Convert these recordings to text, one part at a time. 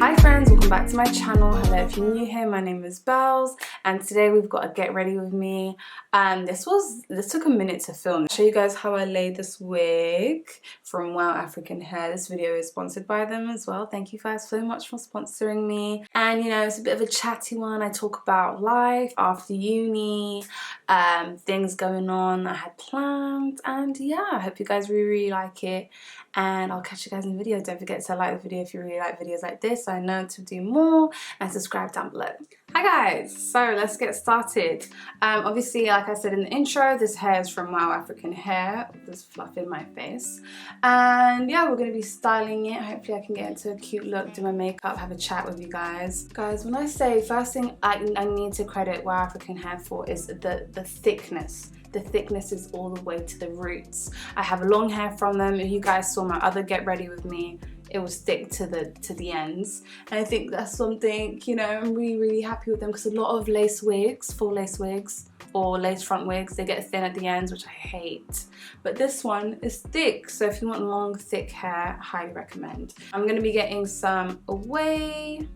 Hi friends, welcome back to my channel. Hello if you're new here, my name is Bells and today we've got a get ready with me. This took a minute to film. I'll show you guys how I laid this wig from Wow African Hair. This video is sponsored by them as well. Thank you guys so much for sponsoring me. And you know, it's a bit of a chatty one. I talk about life after uni, things going on I had planned, and yeah, I hope you guys really like it. And I'll catch you guys in the video. Don't forget to like the video if you really like videos like this. I know to do more, and subscribe down below. Hi guys, so let's get started. Obviously, like I said in the intro, this hair is from Wow African Hair. There's fluff in my face, and yeah, we're gonna be styling it. Hopefully I can get into a cute look, do my makeup, have a chat with you guys. Guys, when I say first thing I need to credit Wow African Hair for is the thickness. The thickness is all the way to the roots. I have long hair from them. If you guys saw my other get ready with me, it was thick to the ends. And I think that's something, you know, I'm really happy with them, because a lot of lace wigs, full lace wigs or lace front wigs, they get thin at the ends, which I hate. But this one is thick, so if you want long, thick hair, highly recommend. I'm gonna be getting some Away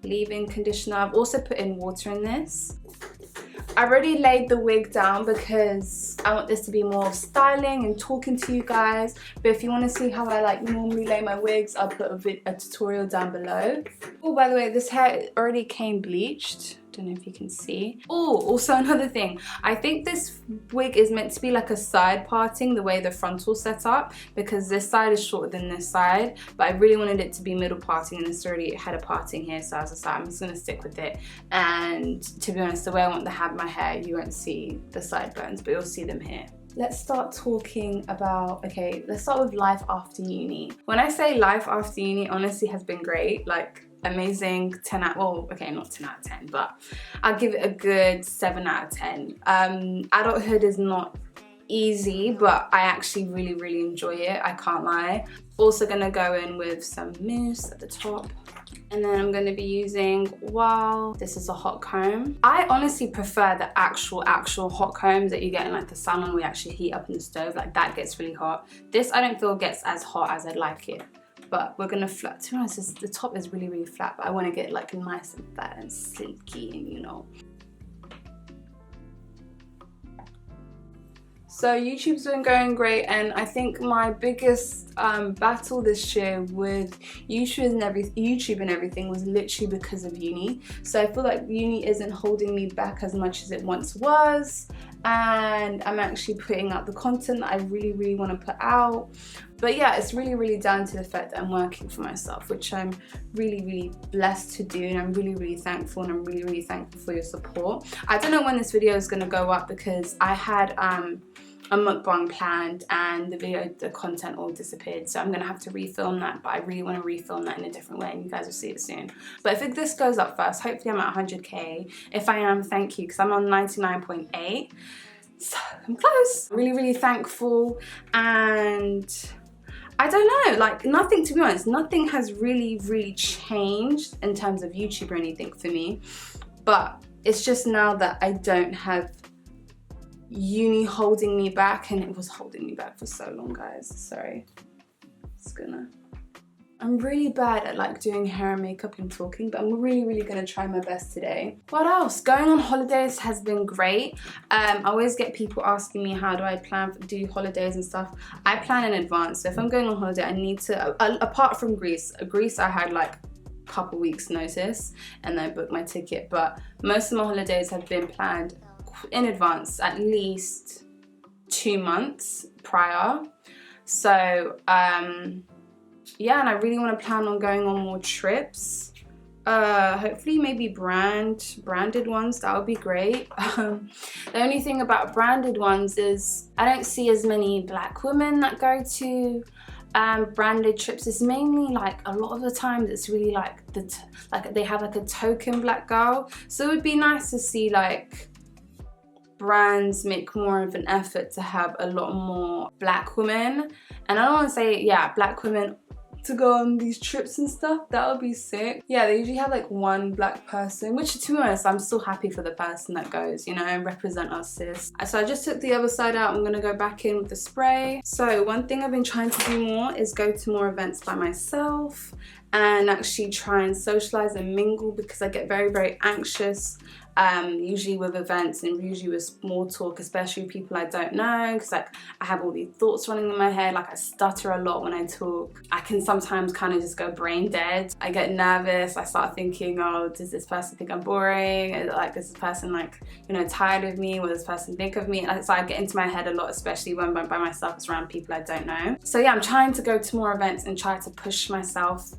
leave-in conditioner. I've also put in water in this. I already laid the wig down because I want this to be more styling and talking to you guys. But if you want to see how I like normally lay my wigs, I'll put a tutorial down below. Oh, by the way, this hair already came bleached. Don't know if you can see. Oh, also another thing, I think this wig is meant to be like a side parting, the way the frontal's set up, because this side is shorter than this side, but I really wanted it to be middle parting, and this already had a parting here, so I was like, I'm just gonna stick with it. And to be honest, the way I want to have my hair, you won't see the sideburns, but you'll see them here. Let's start talking about, okay, let's start with life after uni. When I say life after uni, honestly has been great, like amazing. 10 out, well, okay, not 10 out of 10, but I'll give it a good 7 out of 10. Adulthood is not easy, but I actually really enjoy it, I can't lie. Also gonna go in with some mousse at the top, and then I'm going to be using, wow, this is a hot comb. I honestly prefer the actual hot combs that you get in like the salon, we actually heat up in the stove, like that gets really hot. This I don't feel gets as hot as I'd like it, but we're gonna flat. To be honest, the top is really flat, but I want to get like nice and fat and silky, and you know. So YouTube's been going great, and I think my biggest battle this year with YouTube and everything was literally because of uni. So I feel like uni isn't holding me back as much as it once was, and I'm actually putting out the content that I really want to put out. But yeah, it's really down to the fact that I'm working for myself, which I'm really blessed to do, and I'm really thankful, and I'm really thankful for your support. I don't know when this video is going to go up, because I had a mukbang planned and the content all disappeared, so I'm gonna have to refilm that, but I really want to refilm that in a different way, and you guys will see it soon. But if this goes up first, hopefully I'm at 100k. If I am, thank you, because I'm on 99.8, so I'm close. Really thankful, and I don't know, like nothing, to be honest, nothing has really changed in terms of YouTube or anything for me, but it's just now that I don't have uni holding me back, and it was holding me back for so long, guys. Sorry. I'm really bad at like doing hair and makeup and talking, but I'm really gonna try my best today. What else? Going on holidays has been great. I always get people asking me, how do I do holidays and stuff. I plan in advance, so if I'm going on holiday, I need to, apart from Greece I had like a couple weeks notice and then I booked my ticket, but most of my holidays have been planned in advance, at least 2 months prior. So yeah, and I really want to plan on going on more trips, hopefully maybe branded ones. That would be great. The only thing about branded ones is I don't see as many black women that go to branded trips. It's mainly like, a lot of the time it's really like they have like a token black girl, so it would be nice to see like brands make more of an effort to have a lot more black women. And I don't want to say, yeah, black women to go on these trips and stuff. That would be sick. Yeah, they usually have like one black person, which to be honest, I'm still happy for the person that goes, you know, and represent us, sis. So I just took the other side out. I'm gonna go back in with the spray. So one thing I've been trying to do more is go to more events by myself and actually try and socialize and mingle, because I get very, very anxious usually with events and usually with small talk, especially people I don't know, because like I have all these thoughts running in my head. Like I stutter a lot when I talk. I can sometimes kind of just go brain dead. I get nervous. I start thinking, oh, does this person think I'm boring? Is this person like, you know, tired of me? What does this person think of me? So I get into my head a lot, especially when I'm by myself, it's around people I don't know. So yeah, I'm trying to go to more events and try to push myself.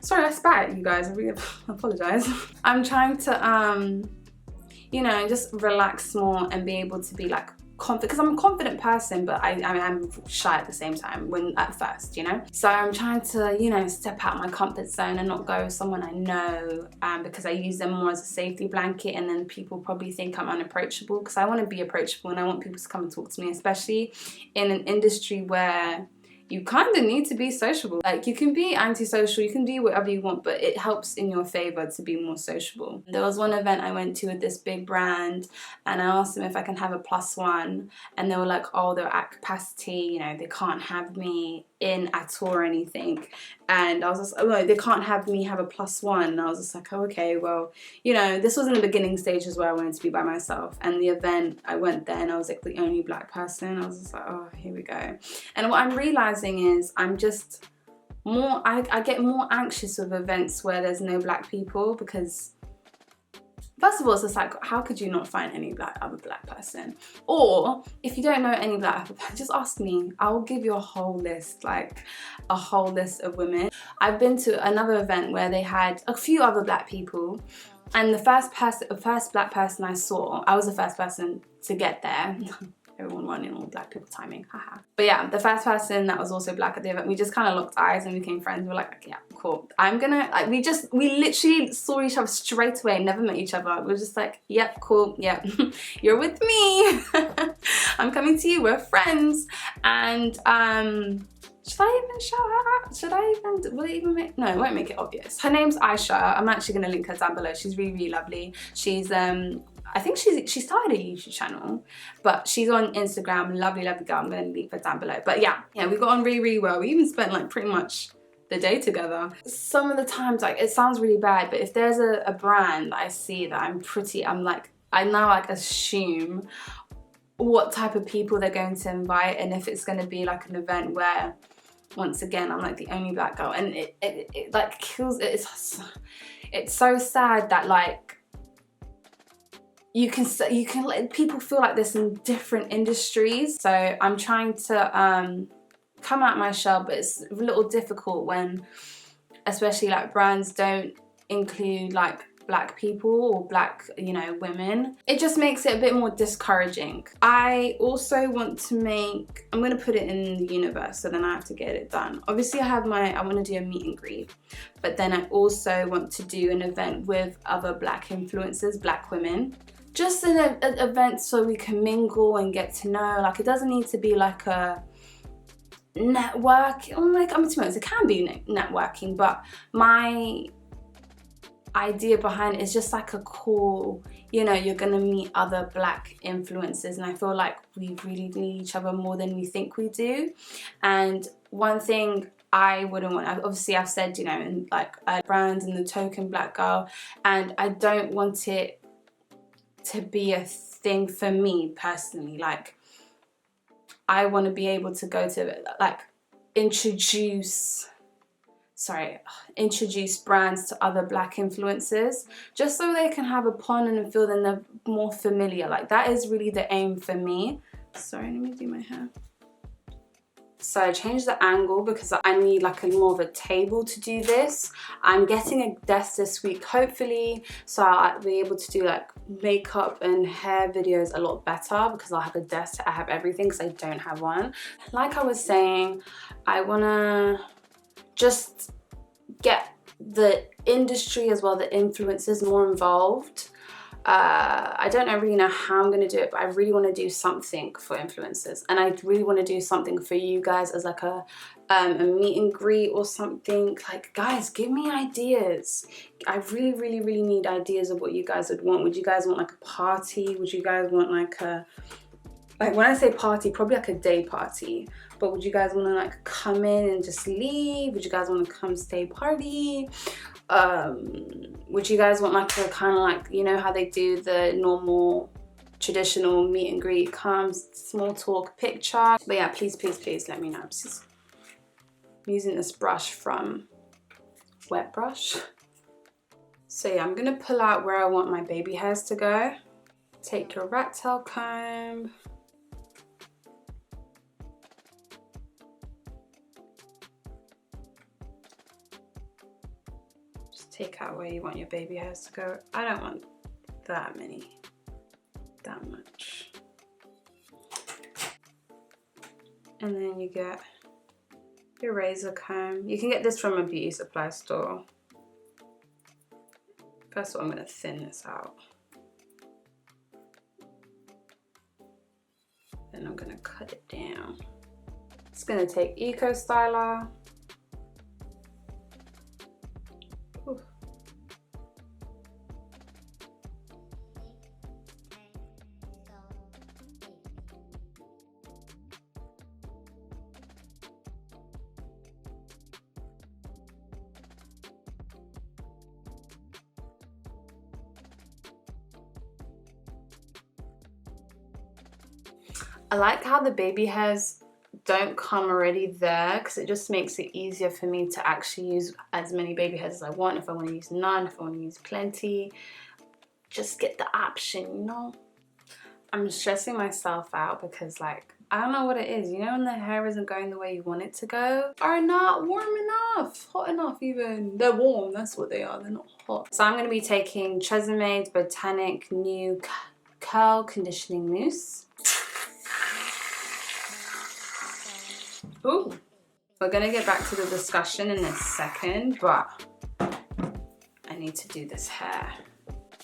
Sorry, I spat at you guys, I really apologize. I'm trying to you know, just relax more and be able to be like confident, because I'm a confident person, but I'm shy at the same time at first, you know. So I'm trying to, you know, step out my comfort zone and not go with someone I know, because I use them more as a safety blanket, and then people probably think I'm unapproachable, because I want to be approachable and I want people to come and talk to me, especially in an industry where you kind of need to be sociable. Like you can be antisocial, you can do whatever you want, but it helps in your favor to be more sociable. There was one event I went to with this big brand, and I asked them if I can have a +1, and they were like, oh, they're at capacity, you know, they can't have me in at all or anything. And I was just, oh no, they can't have me have a +1. And I was just like, oh, okay, well, you know, this was in the beginning stages where I wanted to be by myself. And the event, I went there and I was like the only black person. I was just like, oh, here we go. And what I'm realizing is I'm just more, I get more anxious with events where there's no black people, because first of all, it's just like, how could you not find any other black person? Or if you don't know any black, just ask me. I'll give you a whole list, like a whole list of women. I've been to another event where they had a few other black people, and the first black person I saw, I was the first person to get there. Everyone running all black people timing, haha. But yeah, the first person that was also black at the event, we just kind of locked eyes and became friends. We were like, okay, yeah, cool. I'm gonna, like, we literally saw each other straight away, never met each other. We were just like, yep, cool, yep. You're with me. I'm coming to you, we're friends. And should I even shout her out? Should I even, will it even make, no, it won't make it obvious. Her name's Aisha. I'm actually gonna link her down below. She's really, really lovely. She's, I think she started a YouTube channel, but she's on Instagram. Lovely, lovely girl. I'm gonna link her down below. But yeah, we got on really, really well. We even spent like pretty much the day together. Some of the times, like, it sounds really bad, but if there's a brand that I see that I now like assume what type of people they're going to invite, and if it's going to be like an event where, once again, I'm like the only black girl, and it like kills it. It's so sad that like you can let people feel like this in different industries. So I'm trying to come out my shell, but it's a little difficult when, especially like brands don't include like black people or black, you know, women. It just makes it a bit more discouraging. I also want to make, I'm gonna put it in the universe, so then I have to get it done. Obviously I want to do a meet and greet, but then I also want to do an event with other black influencers, black women. Just an event so we can mingle and get to know. Like, it doesn't need to be like a network, like, I mean, to be honest, it can be networking, but my idea behind it is just like a cool, you know, you're gonna meet other black influencers, and I feel like we really need each other more than we think we do. And one thing I wouldn't want, obviously I've said, you know, in like brands and the token black girl, and I don't want it to be a thing for me personally. Like, I want to be able to go to, like, introduce brands to other black influencers, just so they can have a pun and feel that they're more familiar. Like, that is really the aim for me. Sorry, let me do my hair. So I changed the angle because I need like more of a table to do this. I'm getting a desk this week, hopefully, so I'll be able to do like makeup and hair videos a lot better, because I'll have a desk, I have everything, because I don't have one. Like I was saying, I wanna just get the industry as well, the influencers, more involved. I don't really know how I'm gonna do it, but I really want to do something for influencers, and I really want to do something for you guys as like a meet and greet or something. Like, guys, give me ideas. I really need ideas of what you guys would want. Would you guys want like a party? Would you guys want like a, like when I say party, probably like a day party, but would you guys want to like come in and just leave? Would you guys want to come stay party? Would you guys want like a kind of like, you know how they do the normal traditional meet and greet, come, small talk, picture? But yeah, please let me know. I'm using this brush from Wet Brush. So yeah, I'm gonna pull out where I want my baby hairs to go. Take your rat tail comb. Take out where you want your baby hairs to go. I don't want that much. And then you get your razor comb. You can get this from a beauty supply store. First of all, I'm going to thin this out. Then I'm going to cut it down. It's going to take Eco Styler. I like how the baby hairs don't come already there, because it just makes it easier for me to actually use as many baby hairs as I want. If I want to use none, if I want to use plenty, just get the option, you know? I'm stressing myself out because, like, I don't know what it is. You know when the hair isn't going the way you want it to go? Are not warm enough, hot enough even. They're warm, that's what they are, they're not hot. So I'm going to be taking Tresume's Botanic New Curl Conditioning Mousse. Ooh, we're gonna get back to the discussion in a second, but I need to do this hair.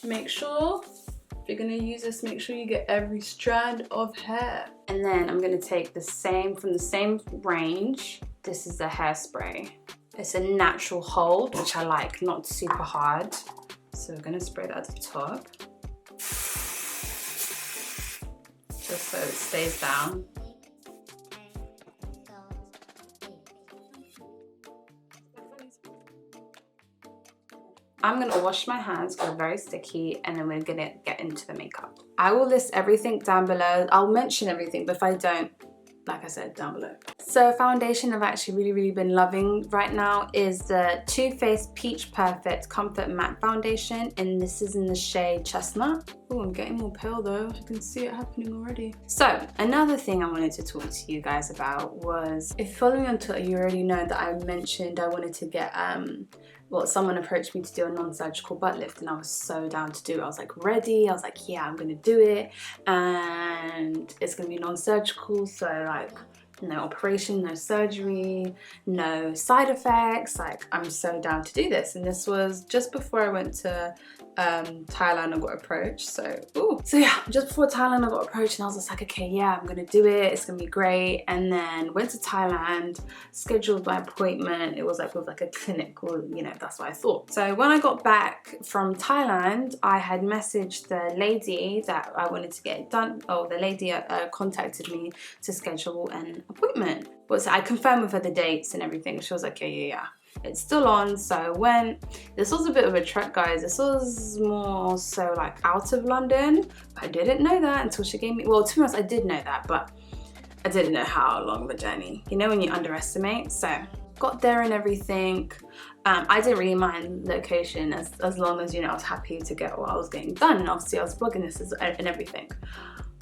Make sure, if you're gonna use this, make sure you get every strand of hair. And then I'm gonna take the same, from the same range. This is the hairspray. It's a natural hold, which I like, not super hard. So we're gonna spray that at the top. Just so it stays down. I'm gonna wash my hands because they're very sticky, and then we're gonna get into the makeup. I will list everything down below. I'll mention everything, but if I don't, like I said, down below. So foundation I've actually really been loving right now is the Too Faced Peach Perfect Comfort Matte Foundation, and this is in the shade Chestnut. Oh, I'm getting more pale though. I can see it happening already. So another thing I wanted to talk to you guys about was, if you follow me on Twitter, you already know that I mentioned I wanted to get well, someone approached me to do a non-surgical butt lift, and I was so down to do it. I was like ready. I was like, yeah, I'm gonna do it, and it's gonna be non-surgical, so like no operation, no surgery, no side effects. Like, I'm so down to do this. And this was just before I went to Thailand and got approached. So yeah, just before Thailand I got approached, and I was just like, okay, yeah, I'm gonna do it, it's gonna be great. And then went to Thailand, scheduled my appointment. It was like with like a clinic, or you know, that's what I thought. So when I got back from Thailand, I had messaged the lady that I wanted to get it done, or the lady contacted me to schedule an appointment. But so I confirmed with her the dates and everything. She was like, yeah, it's still on. So I went. This was a bit of a trek, guys. This was more so like out of London. But I didn't know that until she gave me, well, to be honest, I did know that, but I didn't know how long the journey, you know, when you underestimate. So got there and everything. I didn't really mind the location as long as, you know, I was happy to get what I was getting done. And obviously I was vlogging this and everything.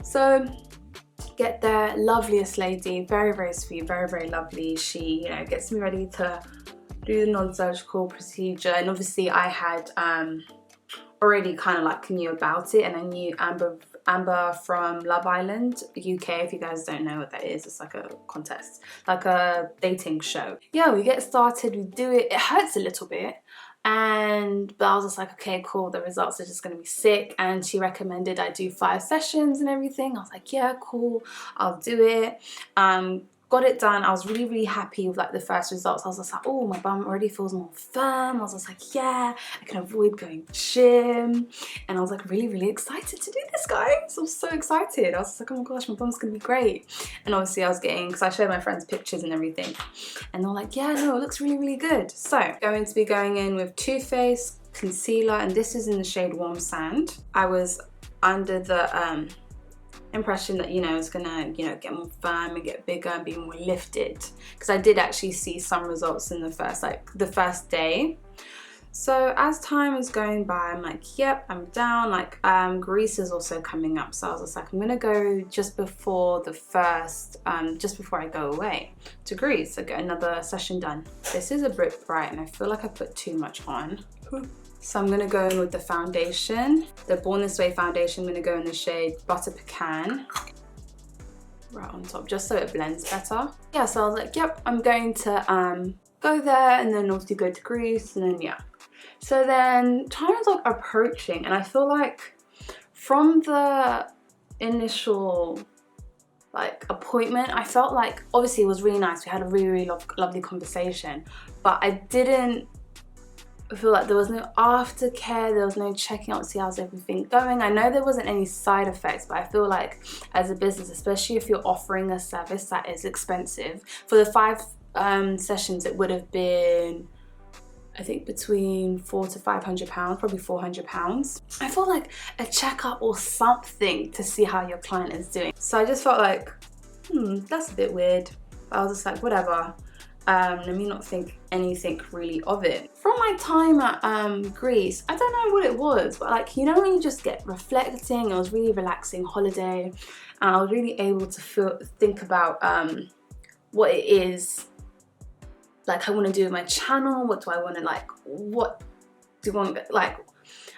So get there, loveliest lady, very sweet, very lovely. She, you know, gets me ready to do the non-surgical procedure. And obviously I had already kind of like knew about it, and I knew Amber from Love Island UK. If you guys don't know what that is, it's like a contest, like a dating show. Yeah, we get started, we do it. It hurts a little bit, but I was just like, okay, cool, the results are just gonna be sick. And she recommended I do 5 sessions and everything. I was like, yeah, cool, I'll do it. Got it done. I was really happy with like the first results. I was just like, oh, my bum already feels more firm. I was just like, yeah, I can avoid going gym. And I was like really excited to do this, guys. I was so excited. I was just like, oh my gosh, my bum's gonna be great. And obviously I was getting, because I showed my friends pictures and everything, and they're like, yeah, no, it looks really good. So I'm going to be going in with Too Faced concealer, and this is in the shade Warm Sand. I was under the impression that, you know, it's gonna, you know, get more firm and get bigger and be more lifted, because I did actually see some results in the first day. So as time is going by, I'm like, yep, I'm down. Like Greece is also coming up, so I was just like, I'm gonna go just before the first just before I go away to Greece. So get another session done. This is a bit bright and I feel like I put too much on. So I'm gonna go in with the foundation, the Born This Way foundation. I'm gonna go in the shade Butter Pecan, right on top, just so it blends better. Yeah, so I was like, yep, I'm going to go there and then obviously go to Greece, and then yeah. So then time is like approaching, and I feel like from the initial like appointment, I felt like, obviously it was really nice. We had a really lovely conversation, but I didn't feel like there was no aftercare, there was no checking out to see how's everything going. I know there wasn't any side effects, but I feel like as a business, especially if you're offering a service that is expensive, for the 5 sessions it would have been, I think, between £400 to £500, probably £400. I feel like a checkup or something to see how your client is doing. So I just felt like, that's a bit weird. I was just like, whatever. Let me not think anything really of it. From my time at Greece, I don't know what it was, but like, you know, when you just get reflecting, it was really relaxing holiday, and I was really able to think about what it is like I want to do with my channel. What do I want to, like, what do you want, like,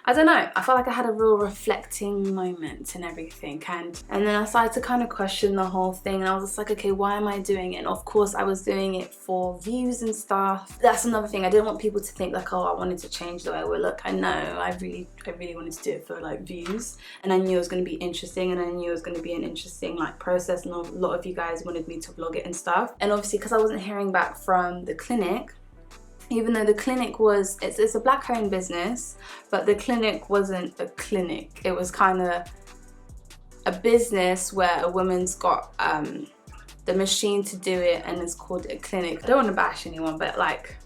I don't know. I felt like I had a real reflecting moment and everything, and then I started to kind of question the whole thing, and I was just like, okay, why am I doing it? And of course I was doing it for views and stuff. That's another thing. I didn't want people to think like, oh, I wanted to change the way I would look. I know I really wanted to do it for like views, and I knew it was going to be interesting, and I knew it was going to be an interesting like process, and a lot of you guys wanted me to vlog it and stuff. And obviously because I wasn't hearing back from the clinic, even though the clinic was, it's a black owned business, but the clinic wasn't a clinic. It was kind of a business where a woman's got the machine to do it, and it's called a clinic. I don't want to bash anyone, but like,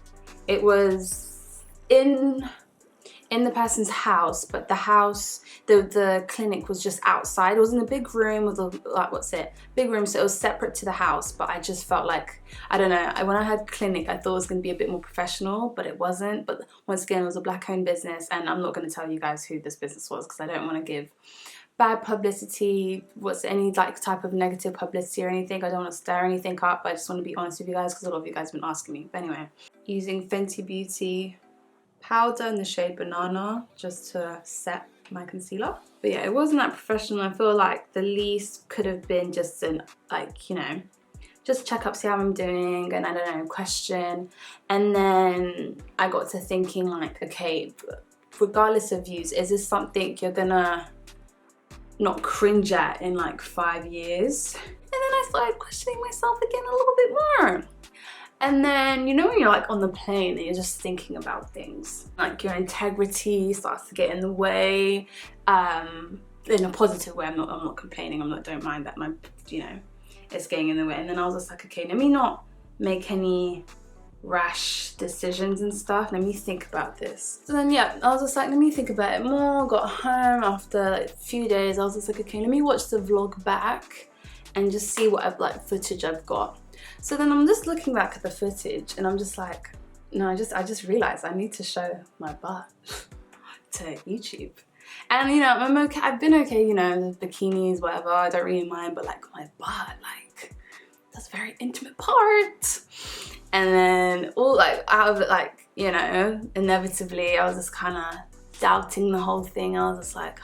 it was in the person's house, but the house, the clinic was just outside. It was in a big room with a, like, big room, so it was separate to the house. But I just felt like, I don't know, when I had clinic, I thought it was going to be a bit more professional, but it wasn't. But once again, it was a black owned business, and I'm not going to tell you guys who this business was, because I don't want to give bad publicity, any like type of negative publicity or anything. I don't want to stir anything up. I just want to be honest with you guys, because a lot of you guys have been asking me. But anyway, using Fenty Beauty powder in the shade Banana just to set my concealer. But yeah, it wasn't that professional. I feel like the least could have been just an, like, you know, just check up, see how I'm doing, and I don't know, question. And then I got to thinking like, okay, regardless of views, is this something you're gonna not cringe at in like 5 years? And then I started questioning myself again a little bit more. And then, you know, when you're like on the plane and you're just thinking about things, like your integrity starts to get in the way, in a positive way. I'm not complaining. Don't mind that you know, it's getting in the way. And then I was just like, okay, let me not make any rash decisions and stuff. Let me think about this. So then, yeah, I was just like, let me think about it more. Got home after like a few days. I was just like, okay, let me watch the vlog back and just see what footage I've got. So then I'm just looking back at the footage, and I'm just like, no, I just realized I need to show my butt to YouTube. And you know, I'm okay. I've been okay, you know, the bikinis, whatever. I don't really mind, but like my butt, like, that's a very intimate part. And then all like out of it, like, you know, inevitably I was just kind of doubting the whole thing. I was just like,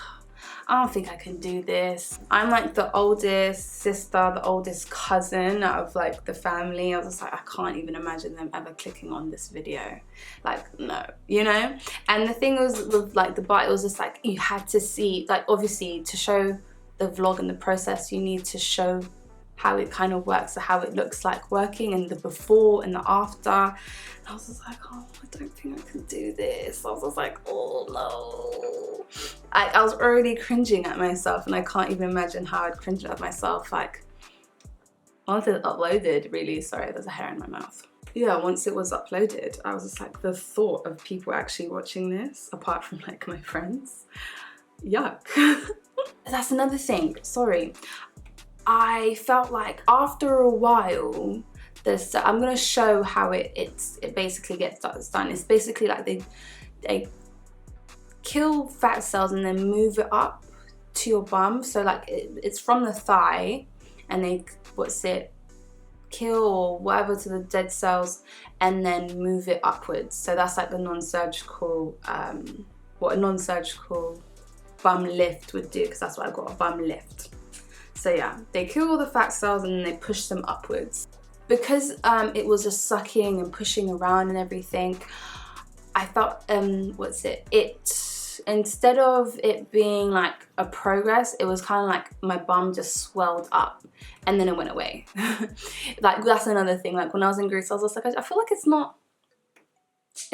I don't think I can do this. I'm like the oldest sister, the oldest cousin out of like the family. I was just like, I can't even imagine them ever clicking on this video. Like, no, you know? And the thing was with like the butt, it was just like, you had to see, like obviously to show the vlog and the process, you need to show how it kind of works, or how it looks like working, and the before and the after. And I was just like, oh, I don't think I can do this. I was just like, oh no. I was already cringing at myself, and I can't even imagine how I'd cringe at myself. Like, once it uploaded, really, sorry, there's a hair in my mouth. Yeah, once it was uploaded, I was just like, the thought of people actually watching this, apart from like my friends, yuck. That's another thing, sorry. I felt like after a while, I'm gonna show how it basically gets done. It's basically like they kill fat cells and then move it up to your bum. So like it's from the thigh, and they kill or whatever to the dead cells, and then move it upwards. So that's like the non-surgical, what a non-surgical bum lift would do, because that's what I got, a bum lift. So yeah, they kill all the fat cells and then they push them upwards. Because it was just sucking and pushing around and everything, I felt, instead of it being like a progress, it was kind of like my bum just swelled up and then it went away. Like, that's another thing. Like when I was in Greece, I was just like, I feel like it's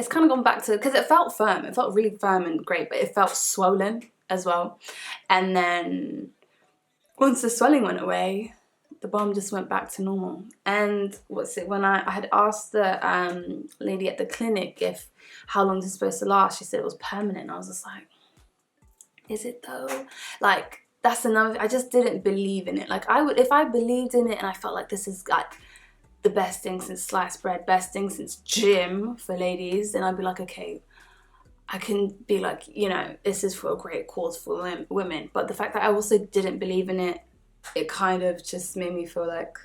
kind of gone back to, because it felt firm. It felt really firm and great, but it felt swollen as well. And then once the swelling went away, the bum just went back to normal. And when I had asked the lady at the clinic how long this is supposed to last, she said it was permanent. And I was just like, is it though? Like, that's another, I just didn't believe in it. Like, I would, if I believed in it and I felt like this is like the best thing since sliced bread, best thing since gym for ladies, then I'd be like, okay, I can be like, you know, this is for a great cause for women. But the fact that I also didn't believe in it, it kind of just made me feel like,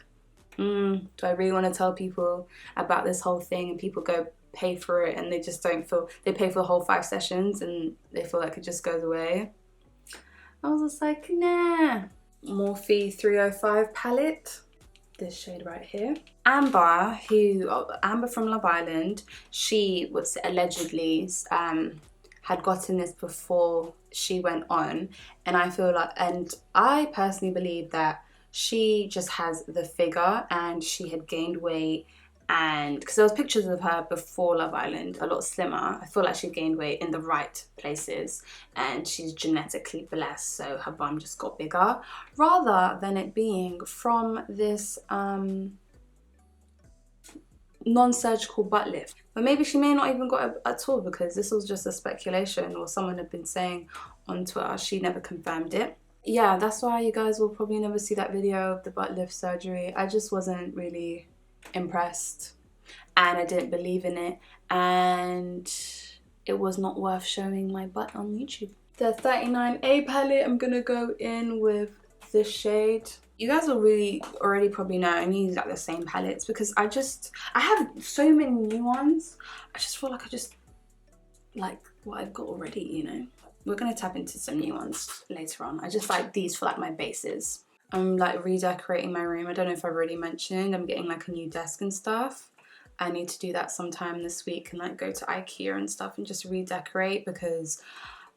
do I really want to tell people about this whole thing, and people go pay for it and they just don't feel, they pay for the whole 5 sessions and they feel like it just goes away. I was just like, nah. Morphe 305 palette. This shade right here. Amber from Love Island, she was allegedly had gotten this before she went on, and I feel like, and I personally believe that she just has the figure, and she had gained weight, and because there was pictures of her before Love Island, a lot slimmer. I feel like she gained weight in the right places, and she's genetically blessed, so her bum just got bigger, rather than it being from this non-surgical butt lift. But maybe she may not even got it at all, because this was just a speculation, or someone had been saying on Twitter. She never confirmed it. Yeah, that's why you guys will probably never see that video of the butt lift surgery. I just wasn't really impressed, and I didn't believe in it, and it was not worth showing my butt on YouTube. The 39A palette, I'm gonna go in with this shade. You guys will really already probably know I use like the same palettes, because I have so many new ones. I just feel like I just like what I've got already, you know. We're gonna tap into some new ones later on. I just like these for like my bases. I'm like redecorating my room. I don't know if I've already mentioned, I'm getting like a new desk and stuff. I need to do that sometime this week, and like go to IKEA and stuff and just redecorate, because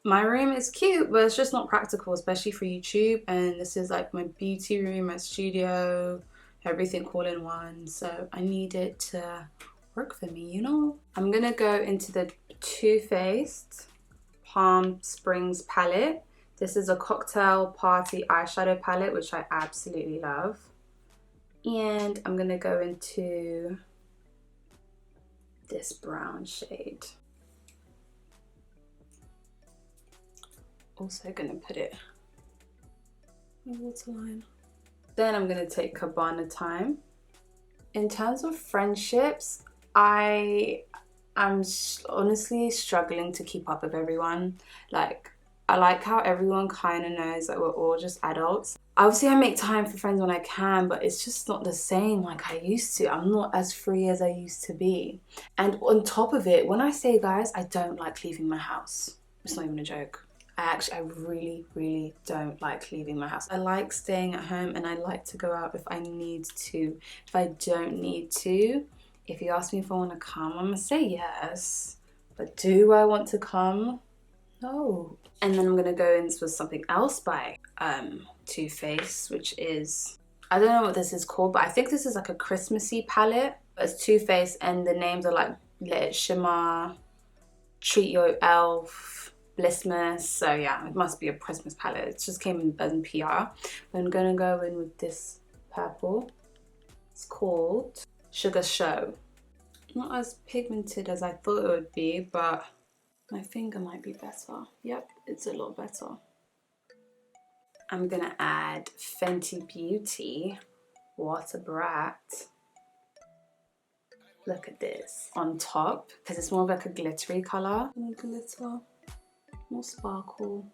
my room is cute, but it's just not practical, especially for YouTube. And this is like my beauty room, my studio, everything all in one. So I need it to work for me, you know? I'm gonna go into the Too Faced Palm Springs palette. This is a cocktail party eyeshadow palette, which I absolutely love. And I'm gonna go into this brown shade. Also gonna put it in the waterline. Then I'm gonna take Cabana Time. In terms of friendships, I'm honestly struggling to keep up with everyone. Like, I like how everyone kind of knows that we're all just adults. Obviously I make time for friends when I can, but it's just not the same like I used to. I'm not as free as I used to be. And on top of it, when I say, guys, I don't like leaving my house. It's not even a joke. I really don't like leaving my house. I like staying at home and I like to go out if I need to. If I don't need to, if you ask me if I want to come, I'm gonna say yes. But do I want to come? No. And then I'm gonna go in with something else by Too Faced, which is, I don't know what this is called, but I think this is like a Christmassy palette. It's Too Faced and the names are like Let It Shimmer, Treat Your Elf, Blissmas. So yeah, it must be a Christmas palette. It just came in as PR. I'm gonna go in with this purple. It's called Sugar Show. Not as pigmented as I thought it would be, but my finger might be better. Yep, it's a lot better. I'm gonna add Fenty Beauty What a Brat. Look at this on top, because it's more of like a glittery color. More glitter, more sparkle,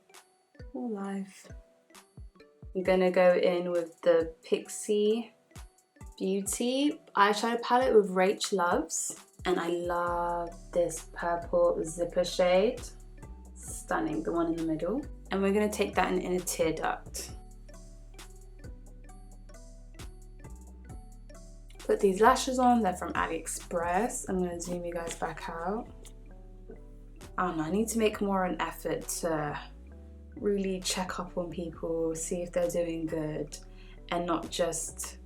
more life. I'm gonna go in with the Pixi Beauty eyeshadow palette with Rachh Loves. And I love this purple zipper shade. Stunning, the one in the middle. And we're gonna take that in a tear duct. Put these lashes on, they're from AliExpress. I'm gonna zoom you guys back out. I don't know, I need to make more an effort to really check up on people, see if they're doing good, and not just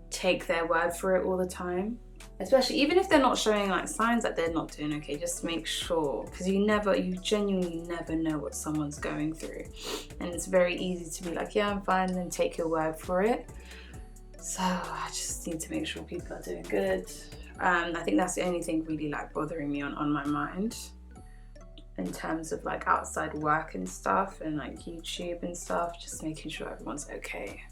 take their word for it all the time. Especially even if they're not showing like signs that they're not doing okay, just make sure, because you genuinely never know what someone's going through. And it's very easy to be like, yeah, I'm fine, and then take your word for it. So I just need to make sure people are doing good. I think that's the only thing really like bothering me on my mind in terms of like outside work and stuff and like YouTube and stuff, just making sure everyone's okay.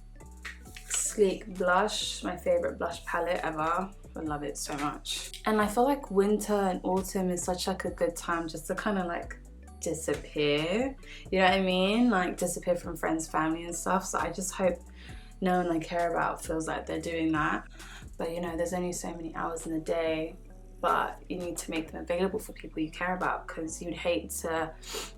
Sleek blush, my favorite blush palette ever. I love it so much. And I feel like winter and autumn is such like a good time just to kind of like disappear, you know what I mean? Like disappear from friends, family and stuff. So I just hope no one I care about feels like they're doing that. But you know, there's only so many hours in the day, but you need to make them available for people you care about, because you'd hate to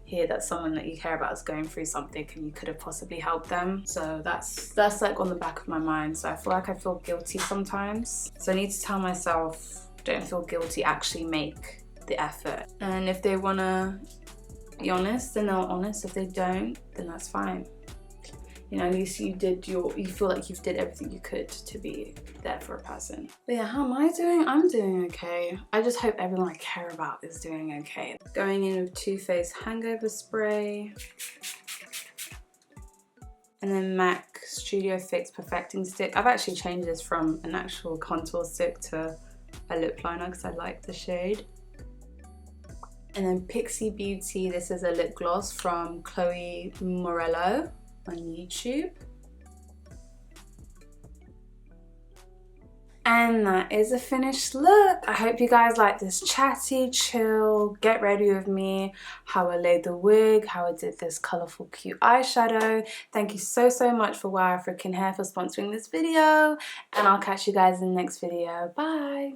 hear that someone that you care about is going through something and you could have possibly helped them. So that's like on the back of my mind. So I feel like I feel guilty sometimes. So I need to tell myself, don't feel guilty, actually make the effort. And if they wanna be honest, then they're honest. If they don't, then that's fine. You know, at least you feel like you've did everything you could to be there for a person. But yeah, how am I doing? I'm doing okay. I just hope everyone I care about is doing okay. Going in with Too Faced Hangover Spray. And then MAC Studio Fix Perfecting Stick. I've actually changed this from an actual contour stick to a lip liner because I like the shade. And then Pixi Beauty. This is a lip gloss from Chloe Morello on YouTube. And that is a finished look. I hope you guys like this chatty, chill, get ready with me, how I laid the wig, how I did this colourful, cute eyeshadow. Thank you so much for Wow African Hair for sponsoring this video, and I'll catch you guys in the next video. Bye.